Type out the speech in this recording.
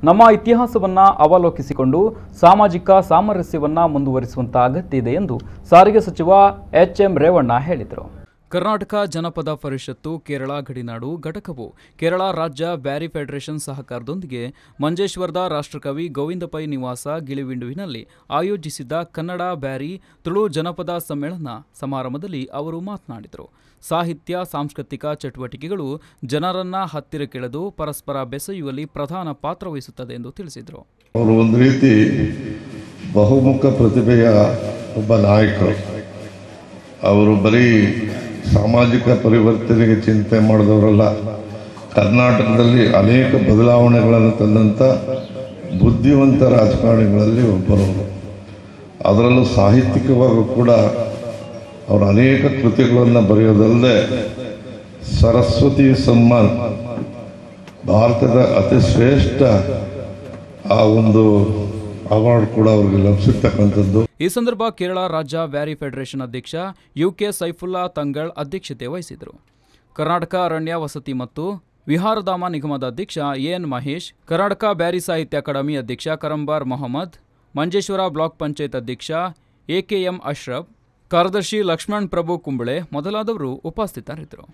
ನಮ್ಮ ಇತಿಹಾಸವನ್ನ ಅವಲೋಕಿಸಿಕೊಂಡು ಸಾಮಾಜಿಕ ಸಾಮರಸ್ಯವನ್ನ ಮುಂದುವರಿಸುವಂತ ಅಗತ್ಯ ಇದೆ ಎಂದು ಸಾರಿಗೆ ಸಚಿವ ಎಚ್.ಎಂ. ರೇವಣ್ಣ ಹೇಳಿದರು. ಕರ್ನಾಟಕ ಜನಪದ ಪರಿಷತ್ತು ಕೇರಳ ಗಡಿನಾಡು ಘಟಕವು ಕೇರಳ ರಾಜ್ಯ ಬ್ಯಾರಿ ಫೆಡರೇಷನ್ ಸಹಕಾರದೊಂದಿಗೆ ಮಂಜೇಶ್ವರದ ರಾಷ್ಟ್ರಕವಿ ಗೋವಿಂದ ಪೈ ನಿವಾಸ ಗಿಳಿವಿಂಡುವಿನಲ್ಲಿ ಆಯೋಜಿಸಿದ್ದ ಕನ್ನಡ ಬ್ಯಾರಿ ತುಳು ಜನಪದ ಸಮ್ಮೇಳನ ಸಮಾರಂಭದಲ್ಲಿ ಅವರು ಮಾತನಾಡಿದರು. ಸಾಹಿತ್ಯ ಸಾಂಸ್ಕೃತಿಕ ಚಟುವಟಿಕೆಗಳು ಜನರನ್ನ ಹತ್ತಿರಕ್ಕೆಳೆದು ಪರಸ್ಪರ ಬೆಸೆಯುವಲ್ಲಿ ಪ್ರಧಾನ ಪಾತ್ರ ವಹಿಸುತ್ತದೆ ಎಂದು ತಿಳಿಸಿದರು. ಅವರು ಒಂದು ರೀತಿ ಬಹುಮುಖ ಪ್ರತಿಭೆಯ ಒಬ್ಬ ನಾಯಕರು. ಅವರು ಬರೀ ಸಾಮಾಜಿಕ ಪರಿವರ್ತನೆಗೆ ಚಿಂತೆ ಮಾಡಿದವರಲ್ಲ, ಕರ್ನಾಟಕದಲ್ಲಿ ಅನೇಕ ಬದಲಾವಣೆಗಳನ್ನು ತಂದಂಥ ಬುದ್ಧಿವಂತ ರಾಜಕಾರಣಿಗಳಲ್ಲಿ ಒಬ್ಬರವರು. ಅದರಲ್ಲೂ ಸಾಹಿತ್ಯಿಕವಾಗೂ ಕೂಡ ಅವರು ಅನೇಕ ಕೃತಿಗಳನ್ನು ಬರೆಯೋದಲ್ಲದೆ ಸರಸ್ವತಿ ಸಮ್ಮಾನ್ ಭಾರತದ ಅತಿ ಶ್ರೇಷ್ಠ ಆ ಒಂದು ಅವಾರ್ಡ್ ಕೂಡ ಅವರಿಗೆ ಲಭಿಸಿರ್ತಕ್ಕಂಥದ್ದು. ಈ ಸಂದರ್ಭ ಕೇರಳ ರಾಜ್ಯ ಬ್ಯಾರಿ ಫೆಡರೇಷನ್ ಅಧ್ಯಕ್ಷ ಯುಕೆ ಸೈಫುಲ್ಲಾ ತಂಗಳ್ ಅಧ್ಯಕ್ಷತೆ ವಹಿಸಿದರು. ಕರ್ನಾಟಕ ಅರಣ್ಯ ವಸತಿ ಮತ್ತು ವಿಹಾರಧಾಮ ನಿಗಮದ ಅಧ್ಯಕ್ಷ ಎನ್ ಮಹೇಶ್, ಕರ್ನಾಟಕ ಬ್ಯಾರಿ ಸಾಹಿತ್ಯ ಅಕಾಡೆಮಿ ಅಧ್ಯಕ್ಷ ಕರಂಬಾರ್ ಮೊಹಮ್ಮದ್, ಮಂಜೇಶ್ವರ ಬ್ಲಾಕ್ ಪಂಚಾಯತ್ ಅಧ್ಯಕ್ಷ ಎಕೆಎಂ ಅಶ್ರಫ್, ಕಾರ್ಯದರ್ಶಿ ಲಕ್ಷ್ಮಣ್ ಪ್ರಭು ಕುಂಬಳೆ ಮೊದಲಾದವರು ಉಪಸ್ಥಿತರಿದ್ದರು.